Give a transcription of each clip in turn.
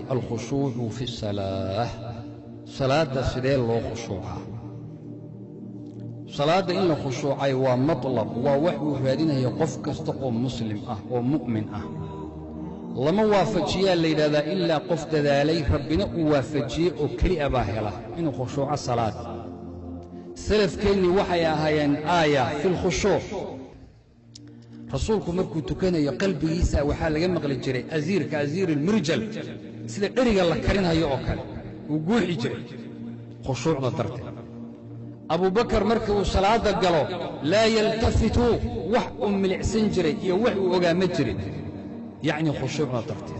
تري الخشوع في الصلاة صلاة سيدين لو خشوعا صلاة إلا خشوعي ومطلب ووحو فادين هي قف كستقو مسلم ومؤمن لما وافجيا الليلة إلا قف ذالي ربنا وافجيا وكري أباهلا إنه خشوع الصلاة سلف كيني وحيا هايان آية في الخشوع رسولكم مركو تكنا يا قلبي يسا وحال يمغ للجري أزير كأزير المرجل سيدا إرقى الله كرينها يؤكل وقوحي جري خشوع ضرته أبو بكر مركو صلاة قالوا لا يلتفتوا وح أم العسن جري يوح وقام جري يعني خشوع ضرته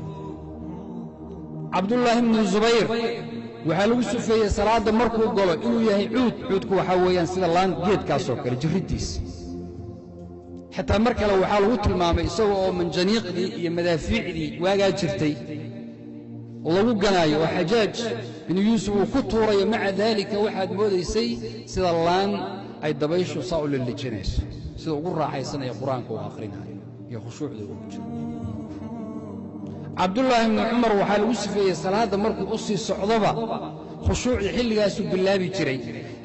عبد الله بن الزبير وحال وسفية صلاة مركو قالوا إنه يهي عودكو حويا سيدا الله جيد كاسوكر جريديس حتى مركا لو حال وتلمامay isagoo من janiiqdi iyo madaafiicdi waaga jirtay lagu ganaayo xajaaj in yuusuf uu ku tuuray maca dalika waxaad moodaysay sida laan ay dabayshu saa'ul lijinayso sida ugu raaxaysanay quraanka oo aqrinayo iyo khushuucda ugu jiro Abdullah ibn Umar waxa lagu sifeeyay salaada markuu u sii socdaba khushuucda xilligaas uu bilaabi jiray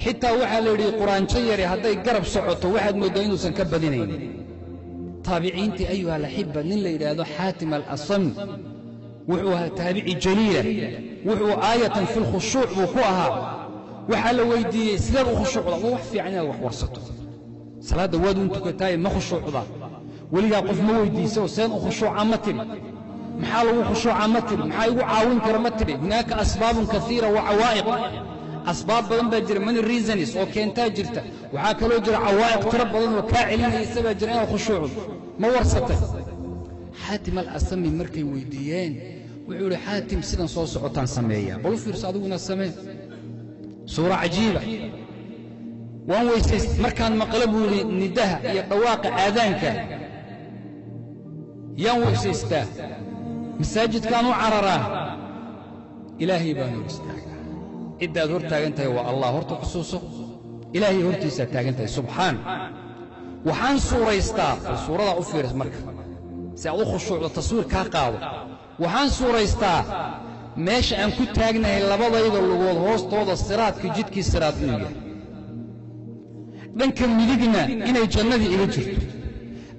xitaa waxa la yiri quraanka yari haday garab socoto waxaad moodaa inuusan ka badinayn تابعينتي أيها الأحبة نلا إلى هذا حاتم الأصم وحوها تابعي جليلة وحو آية في الخشوع وقوها وحال ويدي سلام خشوع الله وحفي عنها وحورسته صلاة واد وانتو كتاي ما خشوع الله ولي قف مويدي سو سين خشوع عمتري محال خشوع عمتري محال عاون كرمتري هناك أسباب كثيرة وعوائق أسباب بدن بجر من الريزنس وكينتا جرتا وحاكلو جر عوائق ترى بدن وكاعلين يسبب جرين وخشوع ما ورثته حاتم الأسمي مركي ويديين ويقول حاتم سيدنا صوص عطان سمية قالوا في رصادونا السماء صورة عجيبة وان ويسيس مركان مقلبه ندها هي قواقع آذانك يان ويسيستا مساجد كانوا عرراه إلهي بانو يستاك إدى هور تاغنتهي والله هورتو خصوصه إلهي هورتيسا تاغنتهي سبحان وحان سورة يستاق السورة دا أفيرس مركا سيعودو خشوع التصوير كاقاوة وحان سورة يستاق ماشي أن كنت تاغنهي اللبضة إذا اللغوض هوست وضا السرات كي جدكي السرات نيجا لنك المليقنا إنا الجنة إلى جرد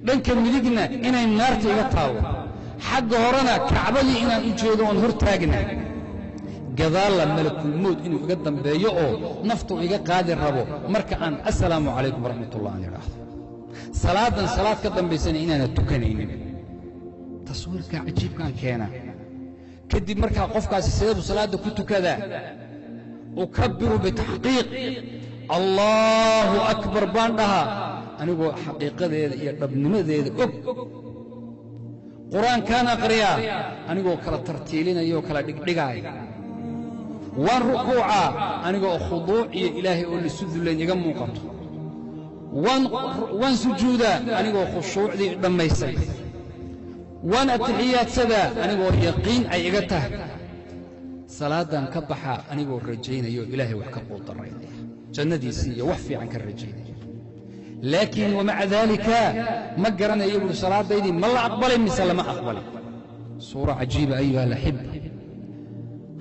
لنك المليقنا إنا النار إلى طاوة حق هورنا كعبلي إنا إجيدون هور تاغنا قضال ملك الموت إنه يقدم بيئه نفطه إيقا قادر ربو مركعا السلام عليكم ورحمة الله عنه صلاة قدم بيسان إننا تكنين تصوير عجيب كان كدي مركع قفك سيسيب صلاة كنت كذا أكبر بتحقيق الله أكبر باندها أنا أقول حقيقة ذي ابن مذي قرآن كان قريا أنا أقول كلا ترتيلين أيوه كلا دقاي وان ركوعا أنا أقول خضوع إلهي أولي السجود لين يقموا قط وان سجودا أنا أقول خشوع ذي لما يسير وان التحيات سدا أنا أقول يقين أي إجته صلاة كبحة أنا أقول رجينا يو إلهي وحكبوا الضرين جندي سي وحفي عنك الرجين لكن ومع ذلك ما قرنا يقول صلاة ديدي ما الله أقبل مثل ما أقبل صورة عجيبة أيها الأحبة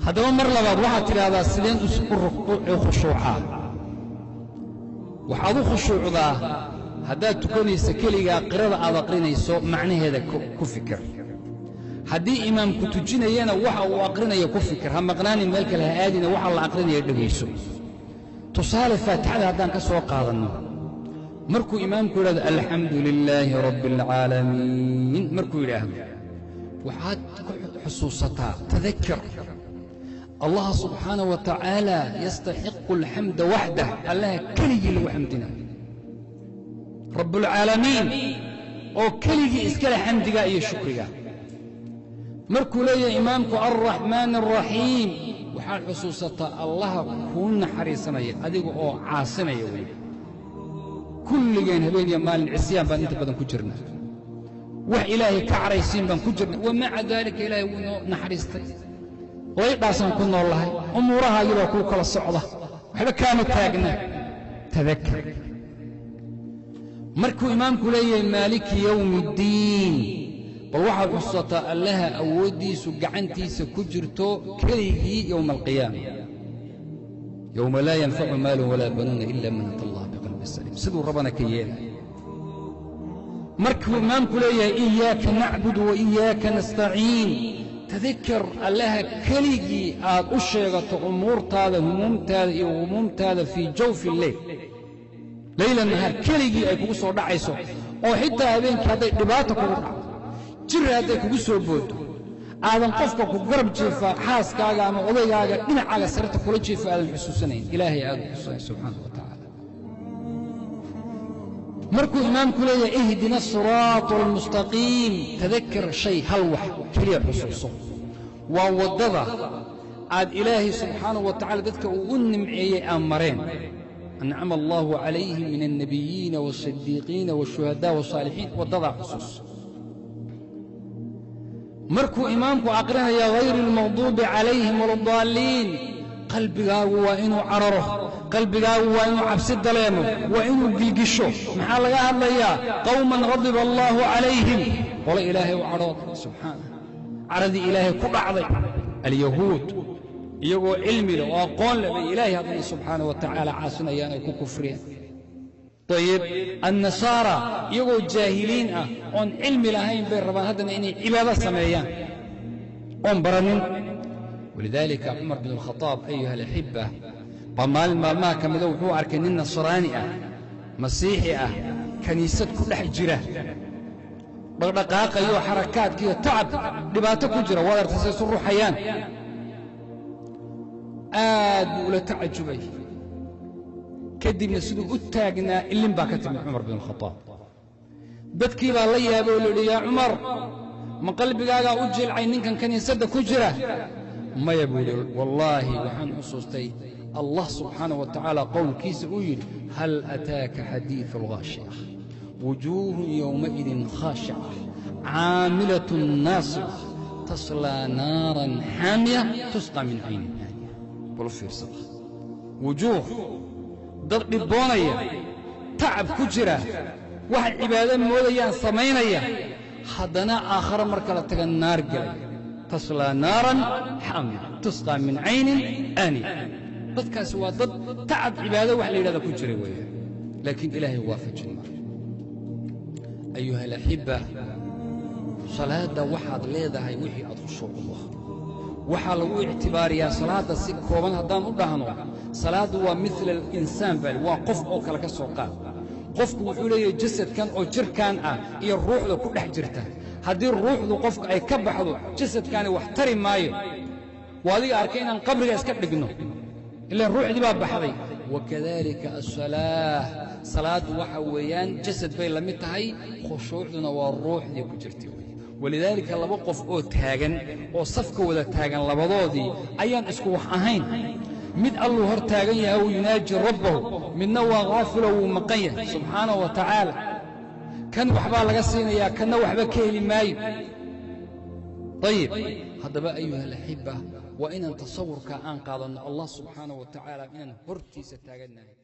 هذا مر لبعض واحد ترى هذا السلين أسكر خشوعا وحاضو خشوع ذا هذا تكون يسكلي قرر على قرين يسوء معنى هذا كفكر هدي إمام كتجينا ينا وحى وقرنا يكفكر هم قناني ملك الهادين وحى الله قرنا يدويسو تصالف فاتحة هذا كسوق هذا مركو إمام كل الحمد لله رب العالمين مركو إله وحاد حصوصتها تذكر الله سبحانه وتعالى يستحق الحمد وحده الله كلي وحمدنا رب العالمين أو كلي إسكال حمدك أي شكرك مركو لي إمامك الرحمن الرحيم وحال حصوصة الله كون حريصنا أديك أو عاصنا يوي كل جين هبين يا مال العصيان بان انت بدن كجرنا وح إلهي كعريسين بان كجرنا ومع ذلك إلهي نحريستي ويقاسم كنا والله أمورها يلو كل الصعودة وحبا كانوا تاقنا تذكر مركو إمامك لي مالك يوم الدين bal waxaad xusataa allaha awooddiisu gacantiisa ku jirto keligii yowma alqiyaama yowma laa yanfacu maalun walaa banuuna ila man ata allah biqalbi saliim siduu rabana ka yeelay markuu imaamku leeyahay iyaaka nacbudu wa iyaaka nastaciin tadakar allaha keligii aad u sheegato umuurtaada humuumtaada iyo humuumtaada fii jawfi lleyl leyla nahaar keligii ay kugu soo dhacayso oo xitaa habeenkii hadday dhibaato kugu dhacdo jir hadday kugu soo boodo aadan qofka ku garab jiifaa xaaskaaga ama odaygaaga dhinacaaga sararta kula jiifa aadan xusuusanayn ilaahay aad u xusuusay subxaana wa tacaala markuu imaamku leeyahay ihdina asiraata almustaqiim tadakar shay hal wax keliya xusuuso waa waddada aad ilaahay subxaanahu wa tacala dadka uu u nimceeyey aan mareen ancama allaahu calayhim min alnabiyiina waasidiiqiina waashuhadaa wasaalixiin waddadaa xusuus markuu imaamku aqrinaya hayri almaqduubi calayhim waladaalliin qalbigaagu waa inuu cararo qalbigaagu waa inuu cabsi daleemo waa inuu gilgisho maxaa laga hadlayaa qawman ghadiba allaahu calayhim qole ilaahay u cadhooday subxaanah caradii ilaahay ku dhacday alyahuud iyagoo cilmi leh oo aqoon leh bay ilaahay haddana subxaanah wa tacaala caasinayaan ay ku kufriyeen ayib annasaara iyagoo jaahiliin ah oon cilmi lahayn bay rabaan haddana inay cibaado sameeyaan oon baranin walidaalika cumar bin alkhataab ayuha alaxiba baa maalin maalmaha ka mida wuxuu arkay nin nasraani ah masiixi ah kiniisad ku dhex jira dhaqdhaqaaqayo xarakaadkiiyo tacab dhibaato ku jira waad artay say isu ruuxayaan aad buu ula tacajubay kadibna siduu u taagnaa ilin baa ka timid cumar bin alkhataab dadkii baa la yaabay oo la yidhi yaa cumar ma qalbigaagaa u jilcay ninkan kiniisadda ku jira maya buu yidhi wallaahi waxaan xusuustay allah subxaanahu wa tacaala qowlkiisa uu yidhi hal ataaka xadiidu alghaashiya wujuuhun yowmaidin khaashica caamilatun naasica taslaa naaran xaamiya tusqa min caynin aaniya bal u fiirsada wujuuh dad dhibboonaya tacab ku jira waxay cibaado moodayaan samaynaya haddana aakhare marka la taga naar gelay taslaa naaran xaamiya tusqaa min caynin aaniya dadkaasi waa dad tacab cibaado wax la yidhahda ku jira weeyaan laakiin ilaahay waafajin maayo ayuha alaxiba salaadda waxaad leedahay wixii aad khushuuc u lahaa waxaa lagu ictibaariyaa salaadda si kooban haddaan u dhahno salaaddu waa mila alinsaan baa waa qof oo kale ka soo qaad qofku wuxuu leeyahay jasadkan oo jirkan ah iyo ruuxda ku dhex jirta haddii ruuxdu qofka ay ka baxdo jasadkaani wax tari maayo waa adiga arkay inaan qabriga iska dhigno ilaan ruuxdii baa baxday wakadalika asalaah salaaddu waxa weeyaan jasad bay la mid tahay khushuucduna waa ruuxdii ku jirtay walidaalika laba qof oo taagan oo safka wada taagan labadoodii ayaan isku wax ahayn mid alluu hor taagan yahay wuu yunaaji rabbahu midna waa haafilo wuu maqan yahay subxaanahu wa tacaala kan waxbaa laga siinayaa kanna waxba ka heli maayo ayib haddaba ayuha alaxiba waa inaan tasawurkaa aan qaadanno allah subxaanahu wa tacaala inaan hortiisa taagannahay